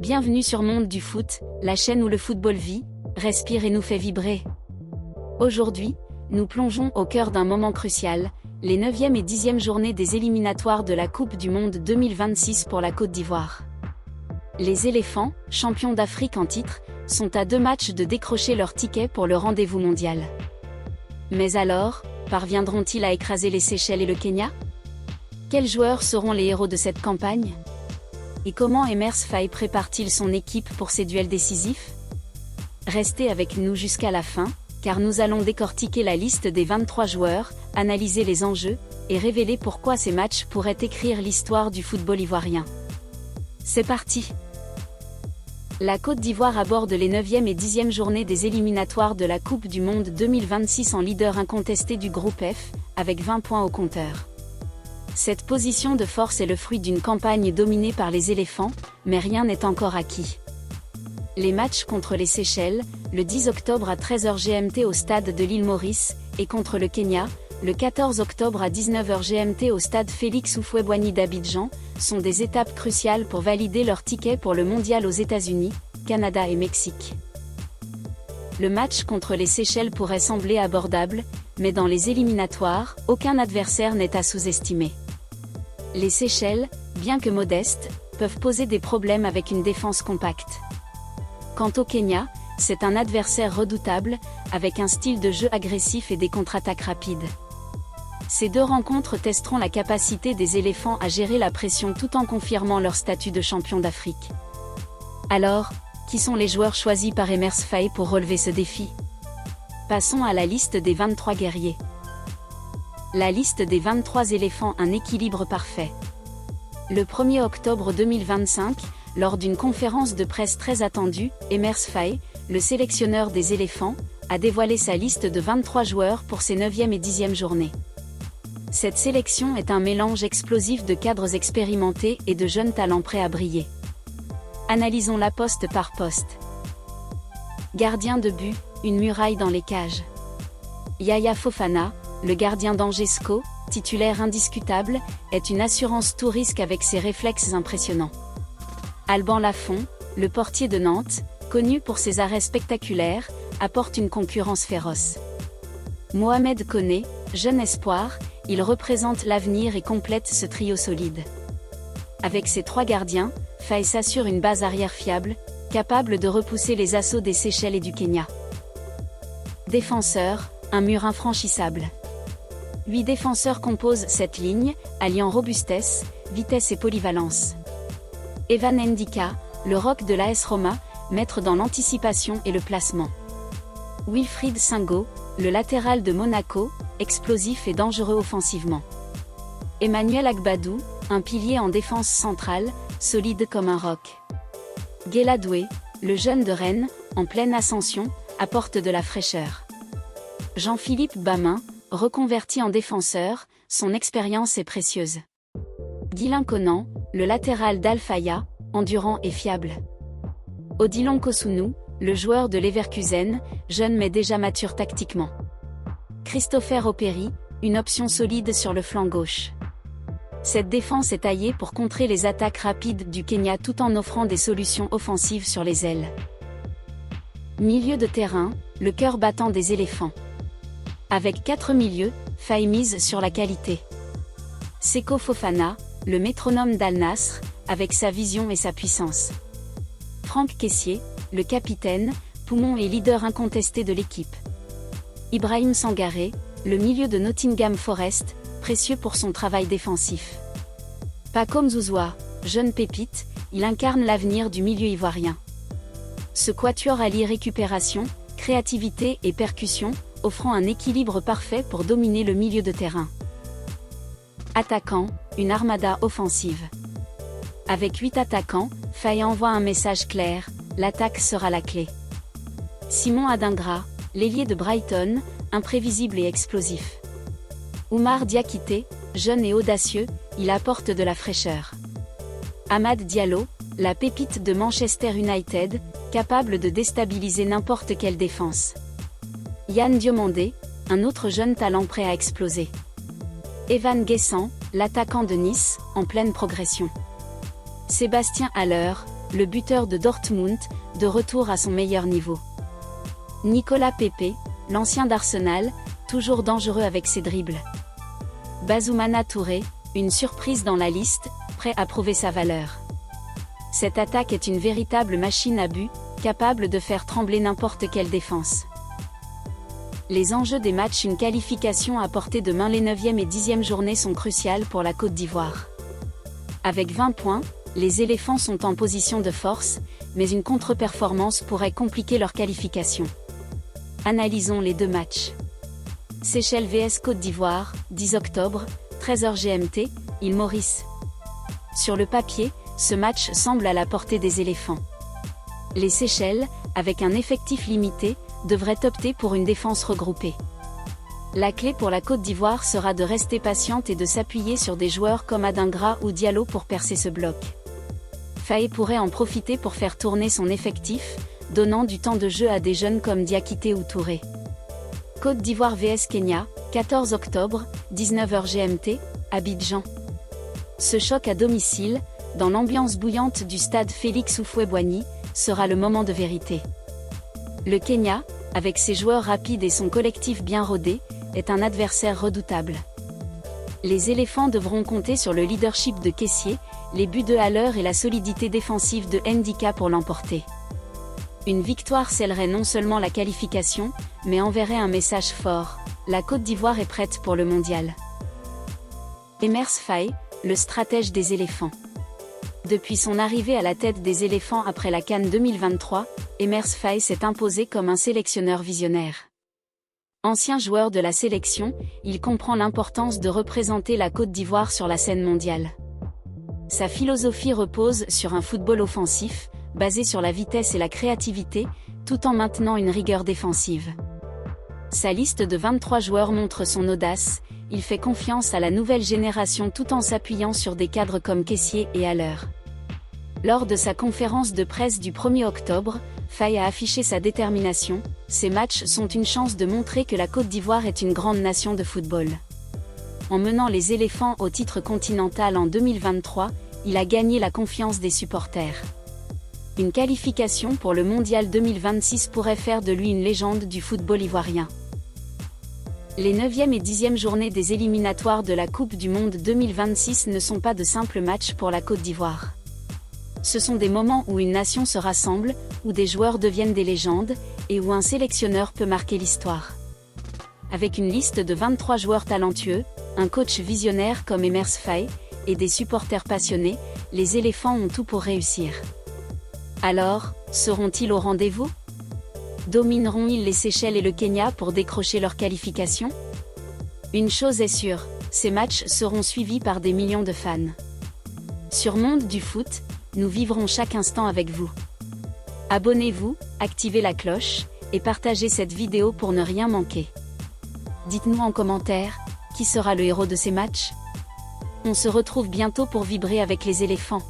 Bienvenue sur Monde du Foot, la chaîne où le football vit, respire et nous fait vibrer. Aujourd'hui, nous plongeons au cœur d'un moment crucial, les 9e et 10e journées des éliminatoires de la Coupe du Monde 2026 pour la Côte d'Ivoire. Les éléphants, champions d'Afrique en titre, sont à 2 matchs de décrocher leur ticket pour le rendez-vous mondial. Mais alors, parviendront-ils à écraser les Seychelles et le Kenya? Quels joueurs seront les héros de cette campagne? Et comment Emers Faye prépare-t-il son équipe pour ces duels décisifs? Restez avec nous jusqu'à la fin, car nous allons décortiquer la liste des 23 joueurs, analyser les enjeux, et révéler pourquoi ces matchs pourraient écrire l'histoire du football ivoirien. C'est parti! La Côte d'Ivoire aborde les 9e et 10e journées des éliminatoires de la Coupe du Monde 2026 en leader incontesté du groupe F, avec 20 points au compteur. Cette position de force est le fruit d'une campagne dominée par les éléphants, mais rien n'est encore acquis. Les matchs contre les Seychelles, le 10 octobre à 13h GMT au stade de l'île Maurice, et contre le Kenya, le 14 octobre à 19h GMT au stade Félix Houphouët-Boigny d'Abidjan, sont des étapes cruciales pour valider leur ticket pour le mondial aux États-Unis, Canada et Mexique. Le match contre les Seychelles pourrait sembler abordable, mais dans les éliminatoires, aucun adversaire n'est à sous-estimer. Les Seychelles, bien que modestes, peuvent poser des problèmes avec une défense compacte. Quant au Kenya, c'est un adversaire redoutable, avec un style de jeu agressif et des contre-attaques rapides. Ces deux rencontres testeront la capacité des éléphants à gérer la pression tout en confirmant leur statut de champion d'Afrique. Alors, qui sont les joueurs choisis par Emers Faye pour relever ce défi? Passons à la liste des 23 guerriers. La liste des 23 éléphants, un équilibre parfait. Le 1er octobre 2025, lors d'une conférence de presse très attendue, Emers Faye, le sélectionneur des éléphants, a dévoilé sa liste de 23 joueurs pour ses 9e et 10e journées. Cette sélection est un mélange explosif de cadres expérimentés et de jeunes talents prêts à briller. Analysons-la poste par poste. Gardien de but, une muraille dans les cages. Yaya Fofana, le gardien d'Angesco, titulaire indiscutable, est une assurance tout risque avec ses réflexes impressionnants. Alban Lafont, le portier de Nantes, connu pour ses arrêts spectaculaires, apporte une concurrence féroce. Mohamed Koné, jeune espoir, il représente l'avenir et complète ce trio solide. Avec ses 3 gardiens, Faye s'assure une base arrière fiable, capable de repousser les assauts des Seychelles et du Kenya. Défenseur, un mur infranchissable. 8 défenseurs composent cette ligne, alliant robustesse, vitesse et polyvalence. Evan Ndika, le roc de l'AS Roma, maître dans l'anticipation et le placement. Wilfried Singo, le latéral de Monaco, explosif et dangereux offensivement. Emmanuel Agbadou, un pilier en défense centrale, solide comme un roc. Guela Doué, le jeune de Rennes, en pleine ascension, apporte de la fraîcheur. Jean-Philippe Bamin, reconverti en défenseur, son expérience est précieuse. Guilain Conan, le latéral d'Al-Faya, endurant et fiable. Odilon Kosunu, le joueur de Leverkusen, jeune mais déjà mature tactiquement. Christopher Operi, une option solide sur le flanc gauche. Cette défense est taillée pour contrer les attaques rapides du Kenya tout en offrant des solutions offensives sur les ailes. Milieu de terrain, le cœur battant des éléphants. Avec 4 milieux, Faye mise sur la qualité. Seko Fofana, le métronome d'Al Nassr, avec sa vision et sa puissance. Franck Kessié, le capitaine, poumon et leader incontesté de l'équipe. Ibrahim Sangaré, le milieu de Nottingham Forest, précieux pour son travail défensif. Paco Mzouzoua, jeune pépite, il incarne l'avenir du milieu ivoirien. Ce quatuor allie récupération, créativité et percussion, offrant un équilibre parfait pour dominer le milieu de terrain. Attaquant, une armada offensive. Avec 8 attaquants, Faye envoie un message clair, l'attaque sera la clé. Simon Adingra, l'ailier de Brighton, imprévisible et explosif. Oumar Diakité, jeune et audacieux, il apporte de la fraîcheur. Amad Diallo, la pépite de Manchester United, capable de déstabiliser n'importe quelle défense. Yann Diomandé, un autre jeune talent prêt à exploser. Evan Guessant, l'attaquant de Nice, en pleine progression. Sébastien Haller, le buteur de Dortmund, de retour à son meilleur niveau. Nicolas Pepe, l'ancien d'Arsenal, toujours dangereux avec ses dribbles. Bazoumana Touré, une surprise dans la liste, prêt à prouver sa valeur. Cette attaque est une véritable machine à but, capable de faire trembler n'importe quelle défense. Les enjeux des matchs. Une qualification à portée de main. Les 9e et 10e journées sont cruciales pour la Côte d'Ivoire. Avec 20 points, les éléphants sont en position de force, mais une contre-performance pourrait compliquer leur qualification. Analysons les deux matchs. Seychelles vs Côte d'Ivoire, 10 octobre, 13h GMT, île Maurice. Sur le papier, ce match semble à la portée des éléphants. Les Seychelles, avec un effectif limité, devraient opter pour une défense regroupée. La clé pour la Côte d'Ivoire sera de rester patiente et de s'appuyer sur des joueurs comme Adingra ou Diallo pour percer ce bloc. Faye pourrait en profiter pour faire tourner son effectif, donnant du temps de jeu à des jeunes comme Diakité ou Touré. Côte d'Ivoire vs Kenya, 14 octobre, 19h GMT, Abidjan. Ce choc à domicile, dans l'ambiance bouillante du stade Félix Houphouët-Boigny, sera le moment de vérité. Le Kenya, avec ses joueurs rapides et son collectif bien rodé, est un adversaire redoutable. Les éléphants devront compter sur le leadership de Kessié, les buts de Haller et la solidité défensive de Ndika pour l'emporter. Une victoire scellerait non seulement la qualification, mais enverrait un message fort: la Côte d'Ivoire est prête pour le mondial. Emers Faye, le stratège des éléphants. Depuis son arrivée à la tête des éléphants après la CAN 2023, Emers Faye s'est imposé comme un sélectionneur visionnaire. Ancien joueur de la sélection, il comprend l'importance de représenter la Côte d'Ivoire sur la scène mondiale. Sa philosophie repose sur un football offensif, basé sur la vitesse et la créativité, tout en maintenant une rigueur défensive. Sa liste de 23 joueurs montre son audace, il fait confiance à la nouvelle génération tout en s'appuyant sur des cadres comme Kessié et Haller. Lors de sa conférence de presse du 1er octobre, Faye a affiché sa détermination. Ces matchs sont une chance de montrer que la Côte d'Ivoire est une grande nation de football. En menant les éléphants au titre continental en 2023, il a gagné la confiance des supporters. Une qualification pour le Mondial 2026 pourrait faire de lui une légende du football ivoirien. Les 9e et 10e journées des éliminatoires de la Coupe du Monde 2026 ne sont pas de simples matchs pour la Côte d'Ivoire. Ce sont des moments où une nation se rassemble, où des joueurs deviennent des légendes, et où un sélectionneur peut marquer l'histoire. Avec une liste de 23 joueurs talentueux, un coach visionnaire comme Emers Faye, et des supporters passionnés, les éléphants ont tout pour réussir. Alors, seront-ils au rendez-vous ? Domineront-ils les Seychelles et le Kenya pour décrocher leur qualification ? Une chose est sûre, ces matchs seront suivis par des millions de fans. Sur Monde du Foot, nous vivrons chaque instant avec vous. Abonnez-vous, activez la cloche, et partagez cette vidéo pour ne rien manquer. Dites-nous en commentaire, qui sera le héros de ces matchs ? On se retrouve bientôt pour vibrer avec les éléphants.